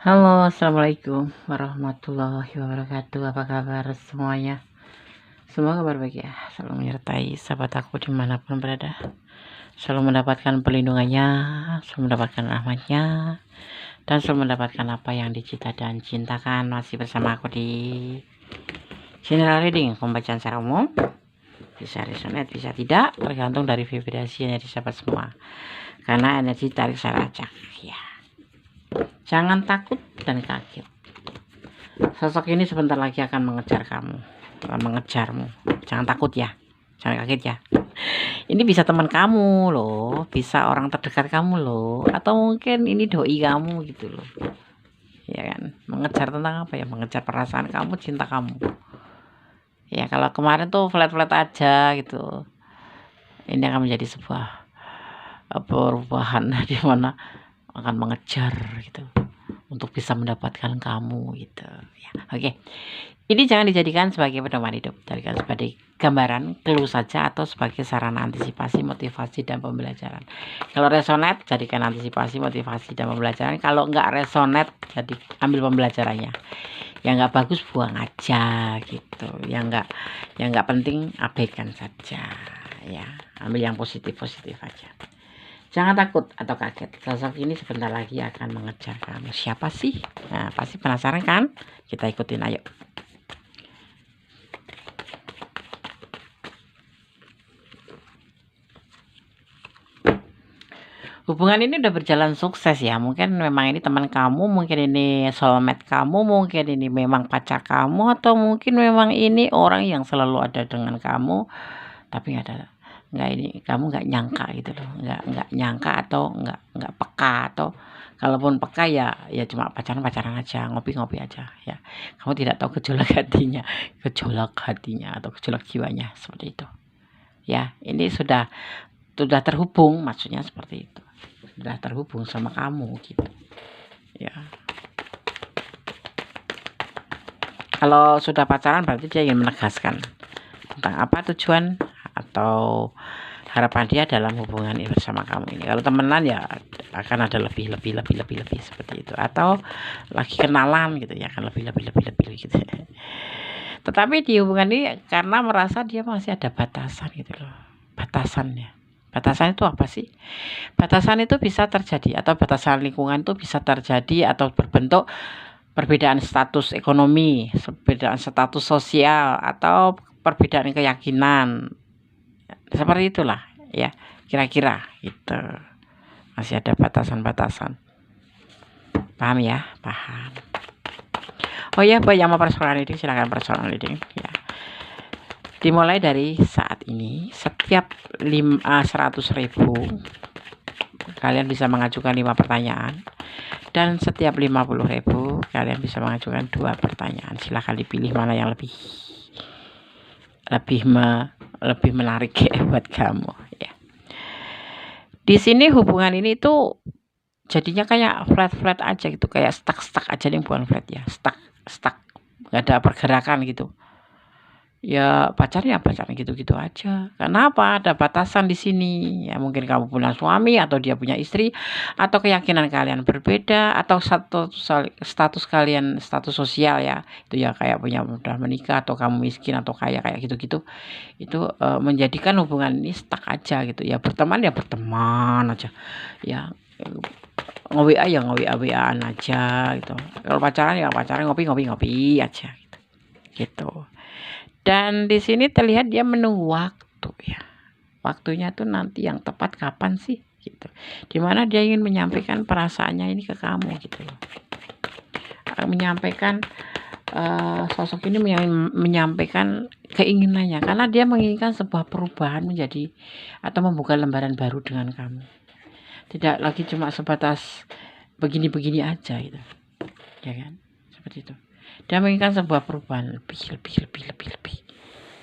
Halo, assalamualaikum warahmatullahi wabarakatuh. Apa kabar semuanya? Semoga kabar baik ya. Selalu menyertai sahabat aku dimanapun berada. Selalu mendapatkan perlindungannya, selalu mendapatkan rahmatnya, dan selalu mendapatkan apa yang dicita dan cintakan. Masih bersama aku di general reading, pembacaan secara umum. Bisa resonate, bisa tidak, tergantung dari vibrasi energi sahabat semua. Karena energi tarik saya acak ya. Jangan takut dan kaget. Sosok ini sebentar lagi akan mengejarmu. Jangan takut ya, jangan kaget ya. Ini bisa teman kamu loh, bisa orang terdekat kamu loh, atau mungkin ini doi kamu gitu loh. Ya kan, mengejar tentang apa ya? Mengejar perasaan kamu, cinta kamu. Ya kalau kemarin tuh flat-flat aja gitu. Ini akan menjadi sebuah perubahan di mana akan mengejar gitu untuk bisa mendapatkan kamu gitu ya. Oke. Ini jangan dijadikan sebagai pedoman hidup, jadikan sebagai gambaran, clue saja atau sebagai sarana antisipasi, motivasi dan pembelajaran. Kalau resonate jadikan antisipasi, motivasi dan pembelajaran. Kalau enggak resonate jadi ambil pembelajarannya. Yang enggak bagus buang aja gitu. Yang enggak penting abaikan saja ya. Ambil yang positif-positif aja. Jangan takut atau kaget, sosok ini sebentar lagi akan mengejar kamu. Siapa sih? Nah, pasti penasaran kan? Kita ikutin ayo. Hubungan ini udah berjalan sukses ya. Mungkin memang ini teman kamu, mungkin ini soulmate kamu, mungkin ini memang pacar kamu, atau mungkin memang ini orang yang selalu ada dengan kamu, tapi nggak ini kamu nggak nyangka gitu loh, nggak nyangka atau nggak peka, atau kalaupun peka ya cuma pacaran aja, ngopi aja ya. Kamu tidak tahu gejolak hatinya atau gejolak jiwanya seperti itu ya. Ini sudah terhubung, maksudnya seperti itu, sudah terhubung sama kamu gitu ya. Kalau sudah pacaran berarti dia ingin menegaskan tentang apa tujuan atau harapan dia dalam hubungan ini bersama kamu ini. Kalau temenan ya akan ada lebih seperti itu, atau lagi kenalan gitu ya, akan lebih gitu. Tetapi di hubungan ini karena merasa dia masih ada batasan gitu loh. Batasan itu apa sih? Batasan itu bisa terjadi, atau batasan lingkungan itu bisa terjadi atau berbentuk perbedaan status ekonomi, perbedaan status sosial, atau perbedaan keyakinan. Seperti itulah ya, kira-kira gitu. Masih ada batasan-batasan. Paham ya? Paham. Oh ya, buat yang mau personal reading silahkan personal reading ya. Dimulai dari saat ini, setiap 100.000 kalian bisa mengajukan 5 pertanyaan, dan setiap 50.000 kalian bisa mengajukan 2 pertanyaan. Silahkan dipilih mana yang lebih menarik ya buat kamu ya. Di sini hubungan ini tuh jadinya kayak flat aja gitu, kayak stuck aja nih, bukan flat ya, stuck nggak ada pergerakan gitu ya. Pacarnya gitu aja. Kenapa? Ada batasan di sini ya. Mungkin kamu punya suami atau dia punya istri, atau keyakinan kalian berbeda, atau status kalian, status sosial ya, itu ya, kayak punya udah menikah atau kamu miskin atau kaya, kayak gitu itu menjadikan hubungan ini stuck aja gitu ya. Berteman aja ya, nge-WA ya nge-WA-an aja gitu. Kalau pacaran ya pacaran, ngopi aja gitu. Dan di sini terlihat dia menunggu waktu ya. Waktunya tuh nanti yang tepat kapan sih gitu. Dimana dia ingin menyampaikan perasaannya ini ke kamu gitu loh. Menyampaikan sosok ini menyampaikan keinginannya, karena dia menginginkan sebuah perubahan menjadi atau membuka lembaran baru dengan kamu. Tidak lagi cuma sebatas begini aja gitu. Ya kan? Seperti itu. Dia menginginkan sebuah perubahan lebih.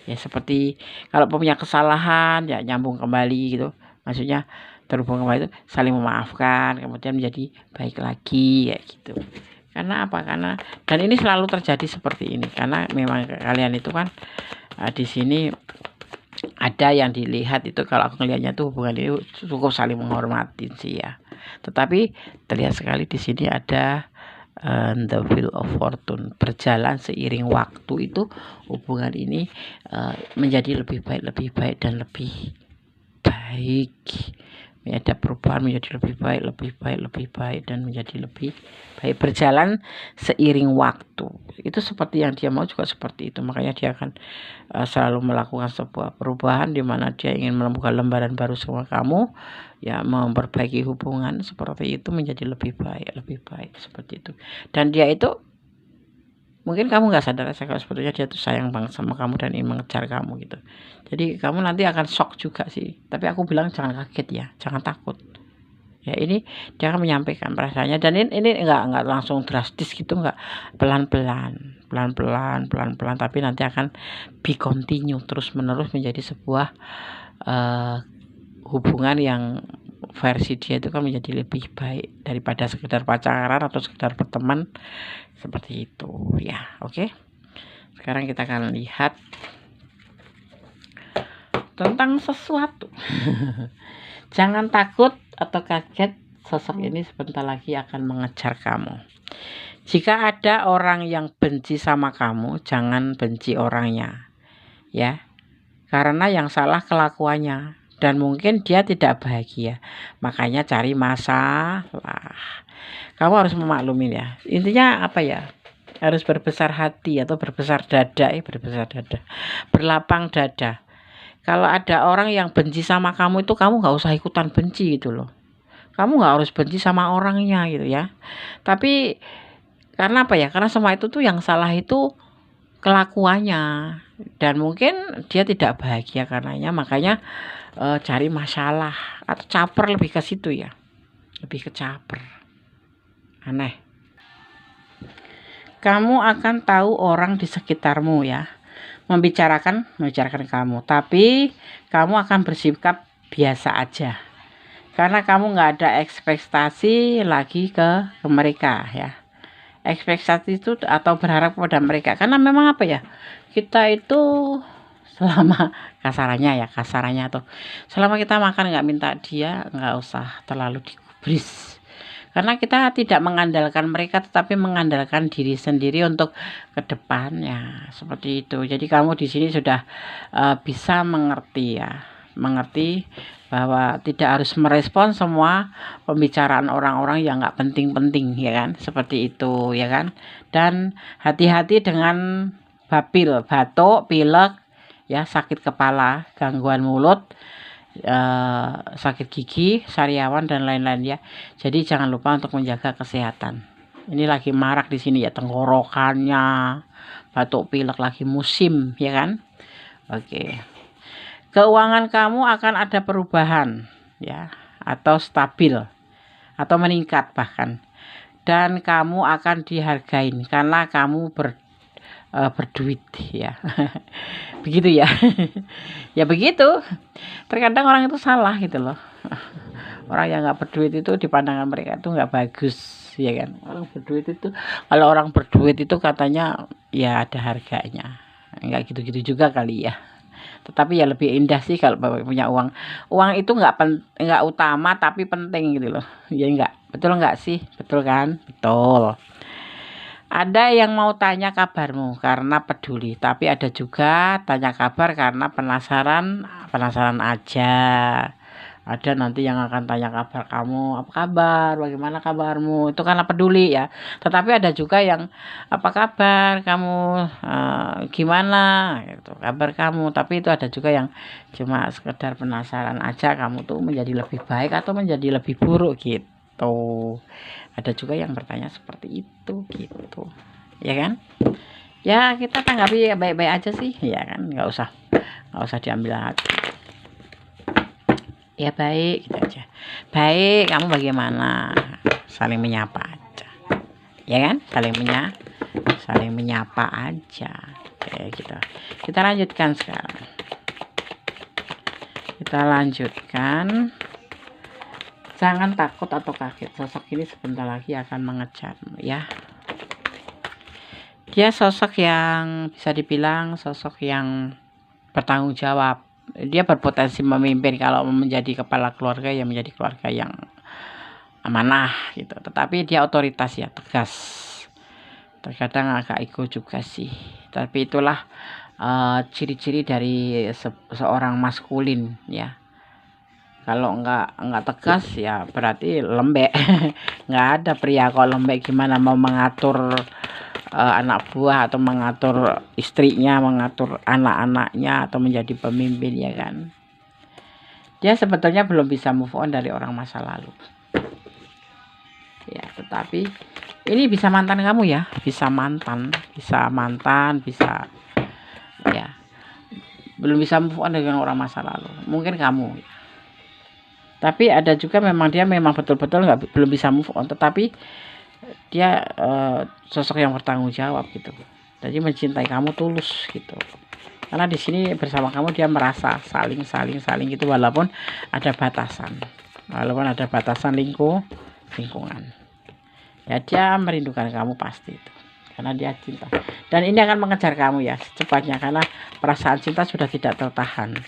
Ya seperti kalau punya kesalahan ya nyambung kembali gitu. Maksudnya terhubung kembali itu saling memaafkan, kemudian menjadi baik lagi ya gitu. Karena apa? Karena dan ini selalu terjadi seperti ini karena memang kalian itu kan di sini ada yang dilihat itu, kalau aku ngelihatnya tuh hubungan ini cukup saling menghormati sih ya. Tetapi terlihat sekali di sini ada the wheel of fortune, berjalan seiring waktu itu hubungan ini menjadi lebih baik dan lebih baik. Ada perubahan menjadi lebih baik dan menjadi lebih baik, berjalan seiring waktu. Itu seperti yang dia mau juga seperti itu. Makanya dia akan selalu melakukan sebuah perubahan di mana dia ingin menemukan lembaran baru sama kamu, ya, memperbaiki hubungan seperti itu menjadi lebih baik seperti itu. Dan dia itu mungkin kamu nggak sadar kalau sebetulnya dia tuh sayang banget sama kamu dan ingin mengejar kamu gitu. Jadi kamu nanti akan shock juga sih. Tapi aku bilang jangan kaget ya, jangan takut. Ya, ini dia akan menyampaikan perasaannya, dan ini enggak langsung drastis gitu, enggak, pelan-pelan, tapi nanti akan be continue, terus menerus menjadi sebuah hubungan yang versi dia itu kan menjadi lebih baik daripada sekedar pacaran atau sekedar berteman seperti itu ya. Oke. Sekarang kita akan lihat tentang sesuatu. Jangan takut atau kaget, sosok ini sebentar lagi akan mengejar kamu. Jika ada orang yang benci sama kamu, jangan benci orangnya, ya. Karena yang salah kelakuannya dan mungkin dia tidak bahagia. Makanya cari masalah. Kamu harus memaklumi ya. Intinya apa ya? Harus berbesar hati atau berbesar dada, berlapang dada. Kalau ada orang yang benci sama kamu itu kamu nggak usah ikutan benci gitu loh. Kamu nggak harus benci sama orangnya gitu ya. Tapi karena apa ya? Karena semua itu tuh yang salah itu kelakuannya, dan mungkin dia tidak bahagia karenanya, makanya cari masalah atau caper, lebih ke situ ya, lebih ke caper. Aneh. Kamu akan tahu orang di sekitarmu ya membicarakan kamu, tapi kamu akan bersikap biasa aja karena kamu nggak ada ekspektasi lagi ke mereka ya. Ekspektasi itu atau berharap pada mereka, karena memang apa ya, kita itu selama kasarannya tuh, selama kita makan nggak minta dia, nggak usah terlalu digubris. Karena kita tidak mengandalkan mereka, tetapi mengandalkan diri sendiri untuk ke depannya, seperti itu. Jadi kamu di sini sudah bisa mengerti ya, bahwa tidak harus merespon semua pembicaraan orang-orang yang nggak penting-penting ya kan, seperti itu ya kan. Dan hati-hati dengan batuk, pilek ya, sakit kepala, gangguan mulut, sakit gigi, sariawan dan lain-lain ya. Jadi jangan lupa untuk menjaga kesehatan. Ini lagi marak di sini ya, tenggorokannya, batuk pilek lagi musim ya kan. Oke. Keuangan kamu akan ada perubahan ya, atau stabil atau meningkat bahkan. Dan kamu akan dihargain karena kamu berduit ya. Begitu ya. Ya begitu. Terkadang orang itu salah gitu loh. Orang yang nggak berduit itu di pandangan mereka itu nggak bagus ya kan. Kalau orang berduit itu katanya ya ada harganya. Nggak gitu-gitu juga kali ya. Tetapi ya lebih indah sih kalau Bapak punya uang. Uang itu nggak utama tapi penting gitu loh. Ya enggak. Betul nggak sih? Betul kan? Betul. Ada yang mau tanya kabarmu karena peduli, tapi ada juga tanya kabar karena penasaran aja. Ada nanti yang akan tanya kabar kamu, apa kabar, bagaimana kabarmu, itu karena peduli ya. Tetapi ada juga yang apa kabar kamu, gimana gitu, kabar kamu. Tapi itu ada juga yang cuma sekedar penasaran aja kamu tuh menjadi lebih baik atau menjadi lebih buruk gitu. Ada juga yang bertanya seperti itu gitu ya kan. Ya kita tanggapi baik-baik aja sih ya kan, nggak usah diambil hati ya. Baik gitu aja. Baik, kamu bagaimana, saling menyapa aja ya kan, saling menyapa aja kayak gitu. Kita lanjutkan sekarang, jangan takut atau kaget, sosok ini sebentar lagi akan mengejarmu ya. Dia sosok yang bisa dibilang sosok yang bertanggung jawab. Dia berpotensi memimpin. Kalau menjadi kepala keluarga ya menjadi keluarga yang amanah gitu, tetapi dia otoritas ya, tegas. Terkadang agak ego juga sih, tapi itulah ciri-ciri dari seorang maskulin ya. Kalau enggak tegas ya berarti lembek. Nggak ada pria kok lembek, gimana mau mengatur anak buah atau mengatur istrinya, mengatur anak-anaknya, atau menjadi pemimpin, ya kan. Dia sebetulnya belum bisa move on dari orang masa lalu ya, tetapi ini bisa mantan kamu ya, bisa mantan, bisa ya, belum bisa move on dengan orang masa lalu, mungkin kamu ya. Tapi ada juga memang dia memang betul-betul belum bisa move on, tetapi dia sosok yang bertanggung jawab gitu, jadi mencintai kamu tulus gitu. Karena di sini bersama kamu dia merasa saling gitu, walaupun ada batasan lingkungan. Ya dia merindukan kamu pasti itu, karena dia cinta. Dan ini akan mengejar kamu ya secepatnya, karena perasaan cinta sudah tidak tertahan.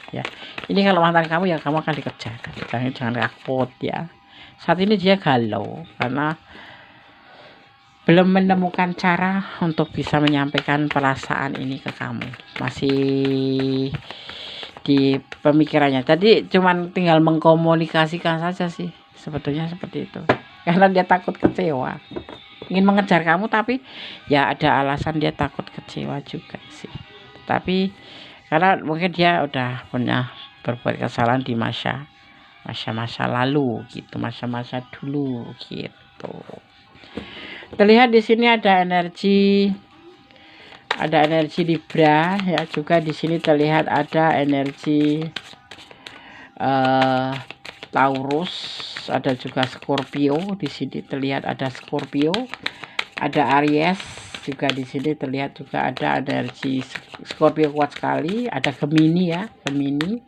Ya, ini kalau mantan kamu ya kamu akan dikejar. Jangan takut ya. Saat ini dia galau karena belum menemukan cara untuk bisa menyampaikan perasaan ini ke kamu, masih di pemikirannya. Tadi cuman tinggal mengkomunikasikan saja sih sebetulnya, seperti itu. Karena dia takut kecewa, ingin mengejar kamu, tapi ya ada alasan dia takut kecewa juga sih. Tapi karena mungkin dia udah pernah berbuat kesalahan di masa lalu gitu, masa dulu gitu. Terlihat di sini ada energi Libra ya, juga di sini terlihat ada energi Taurus, ada juga Scorpio. Di sini terlihat ada Scorpio, ada Aries juga. Di sini terlihat juga ada energi Scorpio kuat sekali, ada Gemini ya, Gemini.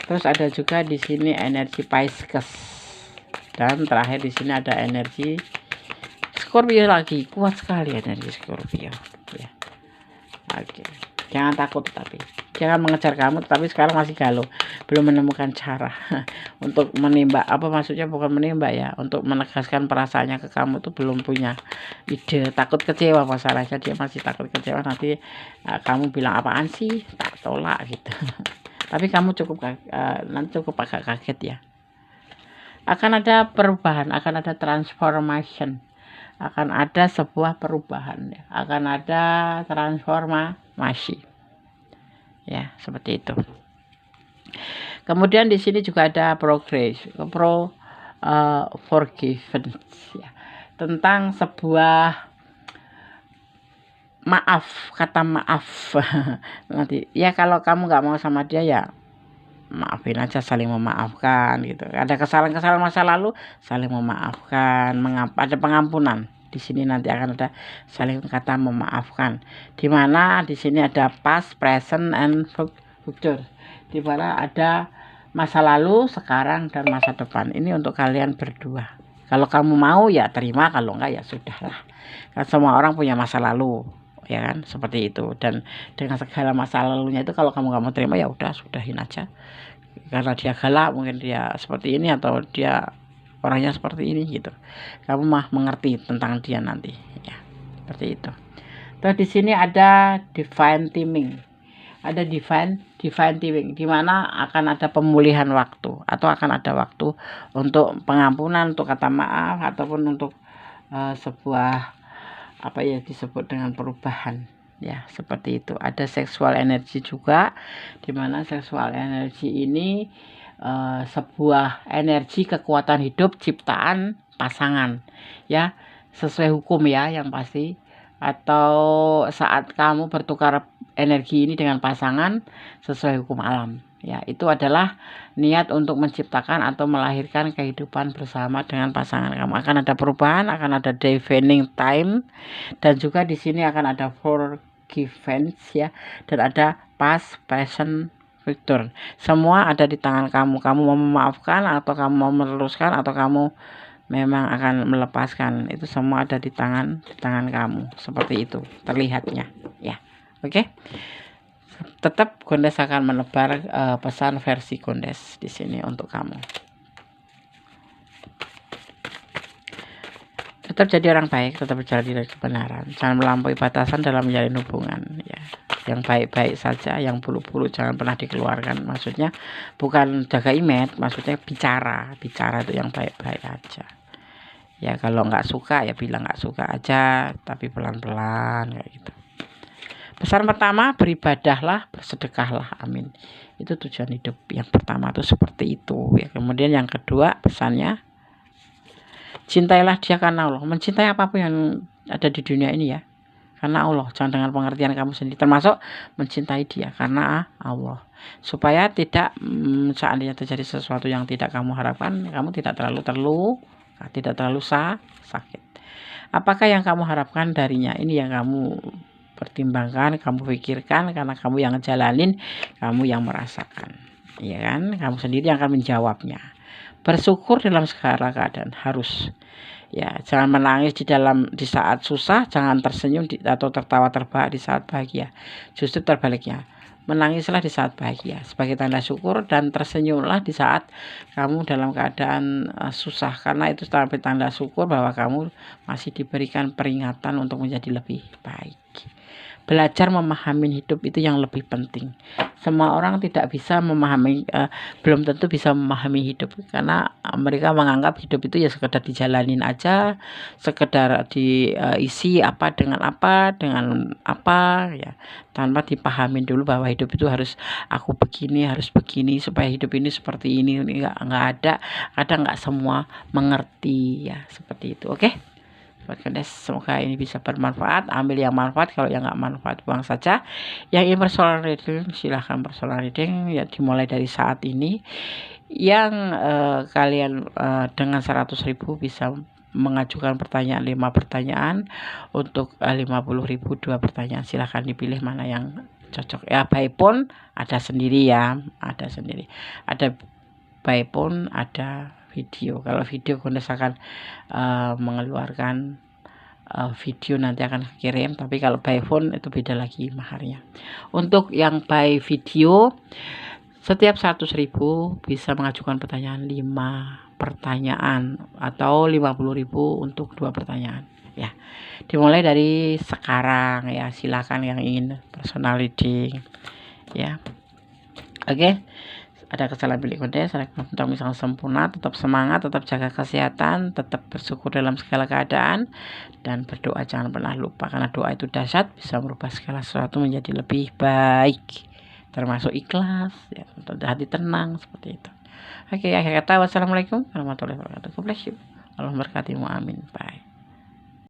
Terus ada juga di sini energi Pisces, dan terakhir di sini ada energi Scorpio lagi, kuat sekali energi Scorpio ya. Oke, jangan takut, tapi jangan mengejar kamu, tapi sekarang masih galau, belum menemukan cara untuk menembak, maksudnya bukan menembak ya, untuk menegaskan perasaannya ke kamu tuh belum punya ide, takut kecewa masalahnya. Dia masih takut kecewa, nanti kamu bilang apaan sih, tak tolak gitu. Tapi kamu nanti cukup agak kaget ya. Akan ada perubahan, akan ada transformation, akan ada sebuah perubahan ya, akan ada transformasi ya, seperti itu. Kemudian di sini juga ada forgiveness ya, tentang sebuah kata maaf. Nanti ya kalau kamu nggak mau sama dia ya maafin aja, saling memaafkan gitu. Ada kesalahan masa lalu, saling memaafkan, ada pengampunan. Di sini nanti akan ada saling kata memaafkan. Di mana di sini ada past, present, and future. Di mana ada masa lalu, sekarang, dan masa depan. Ini untuk kalian berdua. Kalau kamu mau ya terima, kalau enggak ya sudahlah. Kan semua orang punya masa lalu, ya kan, seperti itu. Dan dengan segala masa lalunya itu, kalau kamu nggak mau terima ya udah, sudahin aja. Karena dia galak, mungkin dia seperti ini, atau dia orangnya seperti ini gitu, kamu mah mengerti tentang dia nanti ya, seperti itu. Terus di sini ada divine timing, di mana akan ada pemulihan waktu, atau akan ada waktu untuk pengampunan, untuk kata maaf, ataupun untuk sebuah disebut dengan perubahan ya, seperti itu. Ada seksual energi juga, di mana seksual energi ini sebuah energi kekuatan hidup ciptaan pasangan ya, sesuai hukum ya yang pasti. Atau saat kamu bertukar energi ini dengan pasangan sesuai hukum alam ya, itu adalah niat untuk menciptakan atau melahirkan kehidupan bersama dengan pasangan kamu. Akan ada perubahan, akan ada defining time, dan juga di sini akan ada forgiveness ya, dan ada past, present, future. Semua ada di tangan kamu. Kamu mau memaafkan, atau kamu mau meneruskan, atau kamu memang akan melepaskan, itu semua ada di tangan kamu, seperti itu terlihatnya ya. Oke. Tetap Gondes akan menebar pesan versi Gondes di sini untuk kamu. Tetap jadi orang baik, tetap berjalan di kebenaran, jangan melampaui batasan dalam menjalin hubungan ya. Yang baik-baik saja, yang buruk-buruk jangan pernah dikeluarkan. Maksudnya bukan jaga image, maksudnya bicara itu yang baik-baik aja ya. Kalau nggak suka ya bilang nggak suka aja, tapi pelan-pelan kayak gitu. Pesan pertama, beribadahlah, bersedekahlah, amin. Itu tujuan hidup yang pertama tuh seperti itu ya. Kemudian yang kedua pesannya, cintailah dia karena Allah. Mencintai apapun yang ada di dunia ini ya, karena Allah, jangan dengan pengertian kamu sendiri, termasuk mencintai dia karena Allah, supaya tidak seandainya terjadi sesuatu yang tidak kamu harapkan, kamu tidak terlalu sakit. Apakah yang kamu harapkan darinya, ini yang kamu pertimbangkan, kamu pikirkan, karena kamu yang ngejalanin, kamu yang merasakan ya kan, kamu sendiri yang akan menjawabnya. Bersyukur dalam segala keadaan harus ya, jangan menangis di saat susah, jangan tersenyum atau tertawa terbahak di saat bahagia. Justru terbaliknya, menangislah di saat bahagia sebagai tanda syukur, dan tersenyumlah di saat kamu dalam keadaan susah, karena itu sebagai tanda syukur bahwa kamu masih diberikan peringatan untuk menjadi lebih baik. Belajar memahami hidup itu yang lebih penting. Semua orang tidak bisa memahami, belum tentu bisa memahami hidup, karena mereka menganggap hidup itu ya sekedar dijalanin aja, sekedar diisi apa dengan apa ya, tanpa dipahami dulu bahwa hidup itu harus aku begini, harus begini, supaya hidup ini seperti ini nggak ada. Kadang nggak semua mengerti ya, seperti itu. Oke. Semoga ini bisa bermanfaat. Ambil yang manfaat, kalau yang nggak manfaat buang saja. Yang ingin personal reading silahkan personal reading ya, dimulai dari saat ini. Yang kalian dengan 100.000 bisa mengajukan pertanyaan 5 pertanyaan, untuk 50.000 2 pertanyaan. Silahkan dipilih mana yang cocok ya. By phone ada sendiri ya, ada by phone, ada video. Kalau video misalkan mengeluarkan video nanti akan kirim, tapi kalau by phone itu beda lagi maharnya. Untuk yang by video, setiap 100.000 bisa mengajukan pertanyaan 5 pertanyaan atau 50.000 untuk 2 pertanyaan ya. Dimulai dari sekarang ya, silakan yang ingin personal reading ya. Oke. Ada kesalahan pilih kode, saya tentang misalnya sempurna, tetap semangat, tetap jaga kesehatan, tetap bersyukur dalam segala keadaan, dan berdoa jangan pernah lupa, karena doa itu dahsyat, bisa merubah segala sesuatu menjadi lebih baik, termasuk ikhlas ya, hati tenang seperti itu. Oke, akhir kata wassalamualaikum warahmatullahi wabarakatuh. God bless you. Allah memberkatimu, amin. Bye.